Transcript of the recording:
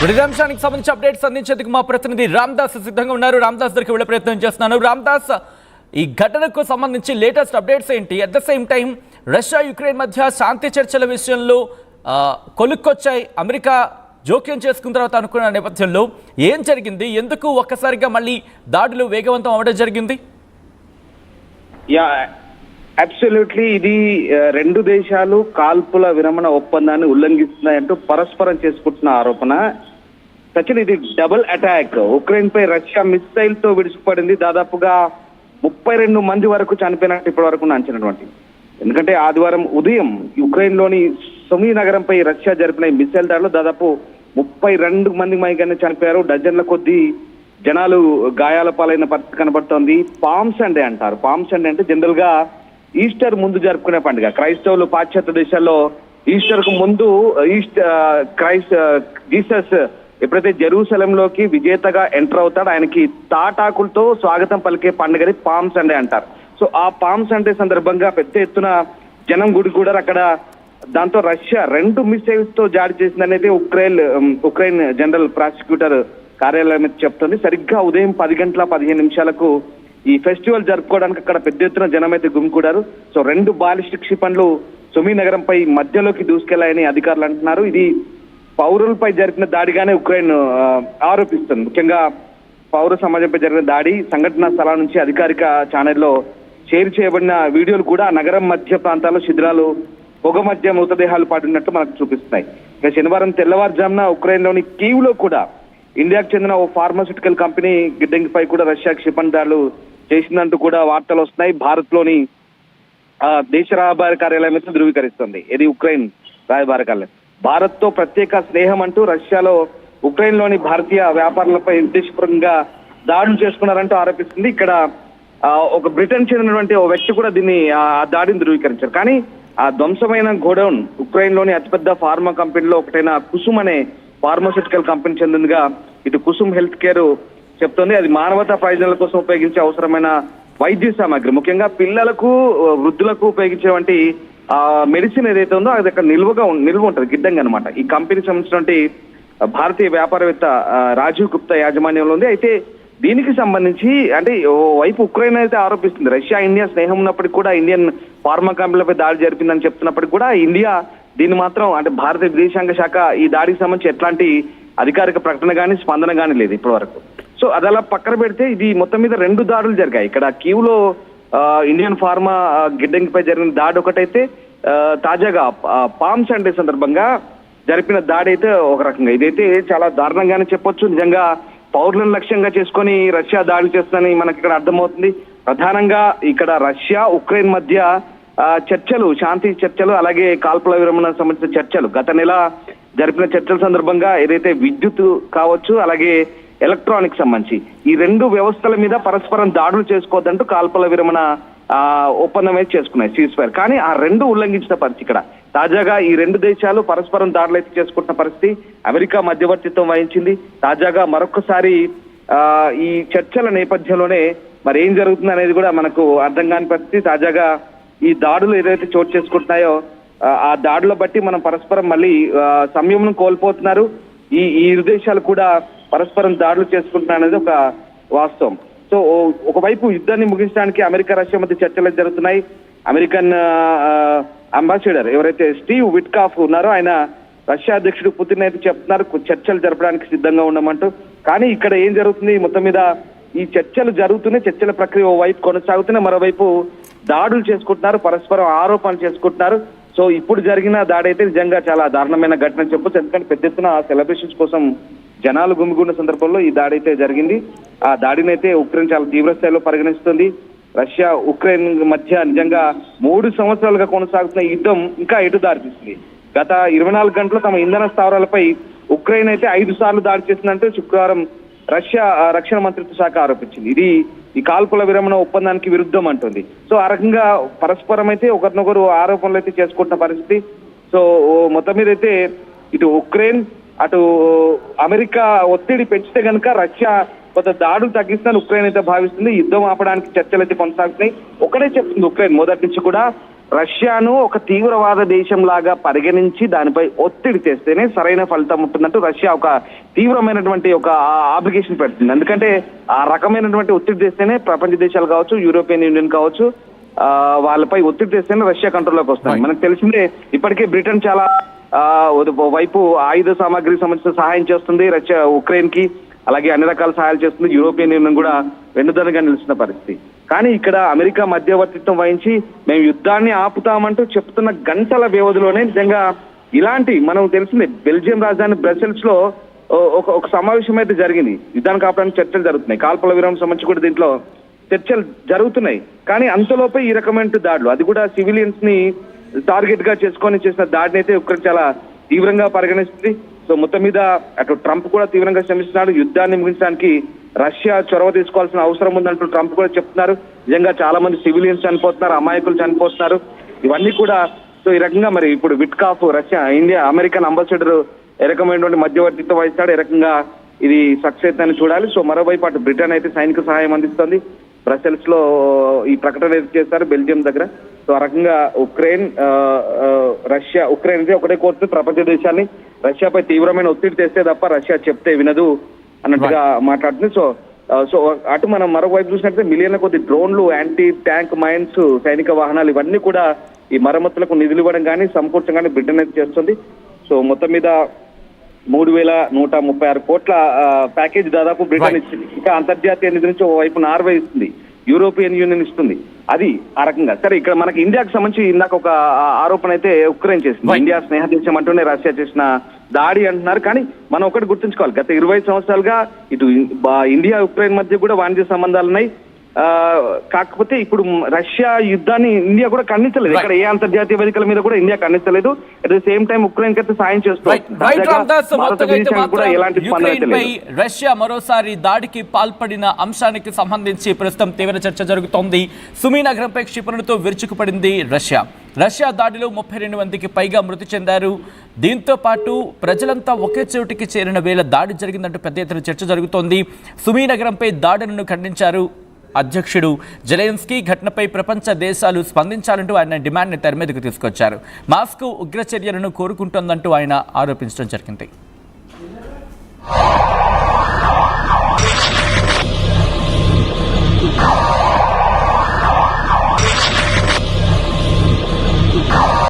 విడిదంశానికి సంబంధించి అప్డేట్స్ అందించేందుకు మా ప్రతినిధి రామ్దాస్ సిద్ధంగా ఉన్నారు. రామ్దాస్ దగ్గరికి వెళ్ళే ప్రయత్నం చేస్తున్నాను. రామ్దాస్, ఈ ఘటనకు సంబంధించి లేటెస్ట్ అప్డేట్స్ ఏంటి? At the same time Russia Ukraine మధ్య శాంతి చర్చల విషయంలో కొలుక్కొచ్చాయి. అమెరికా జోక్యం చేసుకున్న తర్వాత అనుకున్న నేపథ్యంలో ఏం జరిగింది? ఎందుకు ఒక్కసారిగా మళ్ళీ దాడులు వేగవంతం అవ్వడం జరిగింది? అబ్సల్యూట్లీ ఇది రెండు దేశాలు కాల్పుల విరమణ ఒప్పందాన్ని ఉల్లంఘిస్తున్నాయంటూ పరస్పరం చేసుకుంటున్న ఆరోపణ. సచిన్, ఇది డబుల్ అటాక్. ఉక్రెయిన్ పై రష్యా మిసైల్ తో విడిచిపడింది. దాదాపుగా 32 మంది వరకు చనిపోయినట్టు ఇప్పటి వరకు అంచనటువంటి. ఎందుకంటే ఆదివారం ఉదయం యుక్రెయిన్ లోని సుమీ నగరంపై రష్యా జరిపిన మిసైల్ దాడిలో దాదాపు 32 మంది మైగానే చనిపోయారు. డజన్ల కొద్దీ జనాలు గాయాల పాలైన పరిస్థితి కనబడుతోంది. పామ్ సండే అంటారు. పామ్ సండే అంటే జనరల్ గా ఈస్టర్ ముందు జరుపుకునే పండుగ. క్రైస్తవులు పాశ్చాత్య దేశాల్లో ఈస్టర్ కు ముందు జీసస్ ఎప్పుడైతే జెరూసలంలోకి విజేతగా ఎంటర్ అవుతాడో ఆయనకి తాటాకులతో స్వాగతం పలికే పండుగని పామ్ సండే అంటారు. సో ఆ పామ్ సండే సందర్భంగా పెద్ద ఎత్తున జనం గుడి కూడా అక్కడ. దాంతో రష్యా 2 మిసైల్స్ తో జారీ చేసిందనేది ఉక్రెయిన్ జనరల్ ప్రాసిక్యూటర్ కార్యాలయం చెప్తుంది. సరిగ్గా ఉదయం 10:15 ఈ ఫెస్టివల్ జరుపుకోవడానికి అక్కడ పెద్ద ఎత్తున జనం అయితే గుమికూడారు. సో 2 బాలిస్టిక్ క్షిపణులు సుమీ నగరంపై మధ్యలోకి దూసుకెళ్లాయని అధికారులు అంటున్నారు. ఇది పౌరులపై జరిపిన దాడిగానే ఉక్రెయిన్ ఆరోపిస్తుంది. ముఖ్యంగా పౌర సమాజంపై జరిగిన దాడి సంఘటనా స్థలం నుంచి అధికారిక ఛానల్లో షేర్ చేయబడిన వీడియోలు కూడా నగరం మధ్య ప్రాంతాల్లో శిథిలాలు, పొగ మధ్య మృతదేహాలు పడినట్టు మనకు చూపిస్తున్నాయి. ఇక శనివారం తెల్లవారుజామున ఉక్రెయిన్ లోని కీవ్ లో కూడా ఇండియాకు చెందిన ఓ ఫార్మాస్యూటికల్ కంపెనీ గిడ్డంగి పై కూడా రష్యా క్షిపణి దాడులు చేసిందంటూ కూడా వార్తలు వస్తున్నాయి. భారత్ లోని దేశ రాయబార కార్యాలయం అయితే ధృవీకరిస్తుంది. ఇది ఉక్రెయిన్ రాయబార కార్యాలయం. భారత్ తో ప్రత్యేక స్నేహం అంటూ రష్యాలో ఉక్రెయిన్ లోని భారతీయ వ్యాపారులపై ఉద్దేశపూర్వకంగా దాడులు చేసుకున్నారంటూ ఆరోపిస్తుంది. ఇక్కడ ఒక బ్రిటన్ చెందినటువంటి ఓ వ్యక్తి కూడా దీన్ని ఆ దాడిని ధృవీకరించారు. కానీ ఆ ధ్వంసమైన గోడౌన్ ఉక్రెయిన్ లోని అతిపెద్ద ఫార్మా కంపెనీలో ఒకటైన కుసుమ్ అనే ఫార్మాస్యూటికల్ కంపెనీ చెందిందిగా ఇటు కుసుమ్ హెల్త్ కేర్ చెప్తోంది. అది మానవతా ప్రయోజనాల కోసం ఉపయోగించే అవసరమైన వైద్య సామాగ్రి, ముఖ్యంగా పిల్లలకు, వృద్ధులకు ఉపయోగించేటువంటి మెడిసిన్ ఏదైతే ఉందో అది అక్కడ నిల్వ ఉంటుంది గిడ్డంగి అనమాట. ఈ కంపెనీకి సంబంధించినటువంటి భారతీయ వ్యాపారవేత్త రాజీవ్ గుప్తా యాజమాన్యంలో ఉంది. అయితే దీనికి సంబంధించి అంటే ఓ వైపు ఉక్రెయిన్ అయితే ఆరోపిస్తుంది రష్యా ఇండియా స్నేహం ఉన్నప్పటికీ కూడా ఇండియన్ ఫార్మా కంపెనీలపై దాడి జరిపిందని చెప్తున్నప్పటికీ కూడా ఇండియా దీన్ని మాత్రం అంటే భారతీయ విదేశాంగ శాఖ ఈ దాడికి సంబంధించి ఎట్లాంటి అధికారిక ప్రకటన కానీ స్పందన కానీ లేదు ఇప్పటి వరకు. సో అదలా పక్కన పెడితే ఇది మొత్తం మీద 2 దాడులు జరిగాయి. ఇక్కడ కీవ్ లో ఇండియన్ ఫార్మా గిడ్డంగిపై జరిగిన దాడి ఒకటైతే, తాజాగా పామ్ సండే సందర్భంగా జరిపిన దాడి అయితే ఒక రకంగా ఇదైతే చాలా దారుణంగానే చెప్పొచ్చు. నిజంగా పౌరులను లక్ష్యంగా చేసుకొని రష్యా దాడి చేస్తుందని మనకి ఇక్కడ అర్థమవుతుంది. ప్రధానంగా ఇక్కడ రష్యా ఉక్రెయిన్ మధ్య చర్చలు, శాంతి చర్చలు, అలాగే కాల్పుల విరమణ సంబంధించిన చర్చలు గత నెల జరిపిన చర్చల సందర్భంగా ఏదైతే విద్యుత్ కావచ్చు అలాగే ఎలక్ట్రానిక్ సంబంధించి ఈ 2 వ్యవస్థల మీద పరస్పరం దాడులు చేసుకోవద్దంటూ కాల్పుల విరమణ ఒప్పందం అయితే చేసుకున్నాయి, సీజ్ ఫైర్. కానీ ఆ 2 ఉల్లంఘించిన పరిస్థితి ఇక్కడ. తాజాగా ఈ 2 దేశాలు పరస్పరం దాడులు అయితే చేసుకుంటున్న పరిస్థితి. అమెరికా మధ్యవర్తిత్వం వహించింది. తాజాగా మరొకసారి ఈ చర్చల నేపథ్యంలోనే మరి ఏం జరుగుతుంది అనేది కూడా మనకు అర్థం కాని పరిస్థితి. తాజాగా ఈ దాడులు ఏదైతే చోటు చేసుకుంటున్నాయో ఆ దాడుల బట్టి మనం పరస్పరం మళ్ళీ సంయమనం కోల్పోతున్నారు. ఈ ఇరు దేశాలు కూడా పరస్పరం దాడులు చేసుకుంటున్నారు అనేది ఒక వాస్తవం. సో ఒకవైపు యుద్ధాన్ని ముగించడానికి అమెరికా రష్యా మధ్య చర్చలు జరుగుతున్నాయి. అమెరికన్ అంబాసిడర్ ఎవరైతే స్టీవ్ విట్కాఫ్ ఉన్నారో ఆయన రష్యా అధ్యక్షుడు పుతిన్ అయితే చెప్తున్నారు చర్చలు జరపడానికి సిద్ధంగా ఉండమంటూ. కానీ ఇక్కడ ఏం జరుగుతుంది, మొత్తం మీద ఈ చర్చలు జరుగుతున్నాయి, చర్చల ప్రక్రియ ఓ వైపు కొనసాగుతున్నాయి, మరోవైపు దాడులు చేసుకుంటున్నారు, పరస్పరం ఆరోపణలు చేసుకుంటున్నారు. సో ఇప్పుడు జరిగిన దాడి అయితే నిజంగా చాలా దారుణమైన ఘటన చెప్పొచ్చు. ఎందుకంటే పెద్ద ఎత్తున సెలబ్రేషన్స్ కోసం జనాలు గుమిగూడిన సందర్భంలో ఈ దాడి అయితే జరిగింది. ఆ దాడిని అయితే ఉక్రెయిన్ చాలా తీవ్ర స్థాయిలో పరిగణిస్తుంది. రష్యా ఉక్రెయిన్ మధ్య నిజంగా 3 సంవత్సరాలుగా కొనసాగుతున్న యుద్ధం ఇంకా ఎటు దారితీస్తుంది. గత 24 గంటలు తమ ఇంధన స్థావరాలపై ఉక్రెయిన్ అయితే 5 సార్లు దాడి చేసిందంటూ శుక్రవారం రష్యా రక్షణ మంత్రిత్వ శాఖ ఆరోపించింది. ఇది ఈ కాల్పుల విరమణ ఒప్పందానికి విరుద్ధం అంటుంది. సో ఆ రకంగా పరస్పరం అయితే ఒకరినొకరు ఆరోపణలు అయితే చేసుకుంటున్న పరిస్థితి. సో మొత్తం మీద అయితే ఇటు ఉక్రెయిన్ అటు అమెరికా ఒత్తిడి పెంచితే కనుక రష్యా కొంత దాడులు తగ్గిస్తుందని ఉక్రెయిన్ అయితే భావిస్తుంది. యుద్ధం ఆపడానికి చర్చలు అయితే కొనసాగుతున్నాయి. ఒకటే చెప్తుంది ఉక్రెయిన్ మొదటి నుంచి కూడా రష్యాను ఒక తీవ్రవాద దేశం లాగా పరిగణించి దానిపై ఒత్తిడి తెస్తేనే సరైన ఫలితం ఉంటుందంటూ రష్యా ఒక తీవ్రమైనటువంటి ఒక ఆబ్లిగేషన్ పెడుతుంది. ఎందుకంటే ఆ రకమైనటువంటి ఒత్తిడి తెస్తేనే ప్రపంచ దేశాలు కావచ్చు, యూరోపియన్ యూనియన్ కావచ్చు, వాళ్ళపై ఒత్తిడి తెస్తేనే రష్యా కంట్రోల్లోకి వస్తుంది. మనకు తెలిసిందే ఇప్పటికే బ్రిటన్ చాలా వైపు ఆయుధ సామాగ్రికి సంబంధించిన సహాయం చేస్తుంది రష్యా ఉక్రెయిన్ కి, అలాగే అన్ని రకాల సహాయాలు చేస్తుంది. యూరోపియన్ యూనియన్ కూడా వెన్నుదన్నుగా నిలుస్తున్న పరిస్థితి. కానీ ఇక్కడ అమెరికా మధ్యవర్తిత్వం వహించి మేము యుద్ధాన్ని ఆపుతామంటూ చెప్తున్న గంటల వ్యవధిలోనే నిజంగా ఇలాంటి మనం తెలిసిందే బెల్జియం రాజధాని బ్రసెల్స్ లో ఒక సమావేశం అయితే జరిగింది. యుద్ధాన్ని కాపడానికి చర్చలు జరుగుతున్నాయి. కాల్పుల విరామం సంబంధించి కూడా దీంట్లో చర్చలు జరుగుతున్నాయి. కానీ అంతలోపే ఈ రకమైన దాడులు, అది కూడా సివిలియన్స్ ని టార్గెట్ గా చేసుకొని చేసిన దాడిని అయితే ఉక్రెయిన్ చాలా తీవ్రంగా పరిగణిస్తుంది. సో మొత్తం మీద అటు ట్రంప్ కూడా తీవ్రంగా శ్రమిస్తున్నాడు. యుద్ధాన్ని ముగించడానికి రష్యా చొరవ తీసుకోవాల్సిన అవసరం ఉందంటూ ట్రంప్ కూడా చెప్తున్నారు. నిజంగా చాలా మంది సివిలియన్స్ చనిపోతున్నారు, అమాయకులు చనిపోతున్నారు. ఇవన్నీ కూడా సో ఈ రకంగా మరి ఇప్పుడు Witkoff Russia India American ambassador ఏ రకమైనటువంటి మధ్యవర్తిత్వం వహిస్తాడు, ఏ రకంగా ఇది సక్సెస్ అని చూడాలి. సో మరోవైపు అటు బ్రిటన్ అయితే సైనిక సహాయం అందిస్తుంది. బ్రసెల్స్ లో ఈ ప్రకటన చేస్తారు బెల్జియం దగ్గర. సో ఆ రకంగా ఉక్రెయిన్ అయితే ఒకటే కోరుతుంది ప్రపంచ దేశాన్ని రష్యాపై తీవ్రమైన ఒత్తిడి తెస్తే తప్ప రష్యా చెప్తే వినదు అన్నట్టుగా మాట్లాడుతుంది. సో అటు మనం మరోవైపు చూసినట్లయితే మిలియన్ల కొద్ది డ్రోన్లు, యాంటీ ట్యాంక్ మైన్స్, సైనిక వాహనాలు ఇవన్నీ కూడా ఈ మరమ్మతులకు నిధులు ఇవ్వడం కానీ సమకూర్చడం కానీ బ్రిటన్ అయితే చేస్తుంది. సో మొత్తం మీద 3,136 కోట్ల ప్యాకేజ్ దాదాపు బ్రిటన్ ఇచ్చింది. ఇంకా అంతర్జాతీయ నిధి నుంచి ఓవైపు నార్వే ఇస్తుంది, యూరోపియన్ యూనియన్ ఇస్తుంది. అది ఆ రకంగా. సరే, ఇక్కడ మనకి ఇండియాకు సంబంధించి ఇందాక ఒక ఆరోపణ అయితే ఉక్రెయిన్ చేసింది. ఇండియా స్నేహ దేశం అంటూనే రష్యా చేసిన దాడి అంటున్నారు. కానీ మనం ఒకటి గుర్తుంచుకోవాలి, గత 20 సంవత్సరాలుగా ఇటు ఇండియా ఉక్రెయిన్ మధ్య కూడా వాణిజ్య సంబంధాలు ఉన్నాయి. కాకపోతే ఇప్పుడు రష్యా యుద్ధాన్ని ఇండియా కూడా ఖండించలేదు. ఇక్కడ ఏ అంతర్జాతీయ వేదికల మీద కూడా ఇండియా ఖండించలేదు. At the same time Ukraine కి అయితే సాయం చేస్తుంది. రష్యా మరోసారి దాడికి పాల్పడిన అంశానికి సంబంధించి ప్రస్తుతం తీవ్ర చర్చ జరుగుతోంది. సుమీ నగరంపై క్షిపణులతో విరుచుకుపడింది రష్యా దాడిలో 32 మందికి పైగా మృతి చెందారు. దీంతో పాటు ప్రజలంతా ఒకే చోటికి చేరిన వేళ దాడి జరిగిందంటూ పెద్ద ఎత్తున చర్చ జరుగుతోంది. సుమీ నగరంపై దాడులను ఖండించారు అధ్యక్షుడు జెలెన్స్కీ. ఘటనపై ప్రపంచ దేశాలు స్పందించాలంటూ ఆయన డిమాండ్ని తెర మీదకు తీసుకొచ్చారు. మాస్కో ఉగ్రచర్యలను కోరుకుంటోందంటూ ఆయన ఆరోపించడం జరిగింది.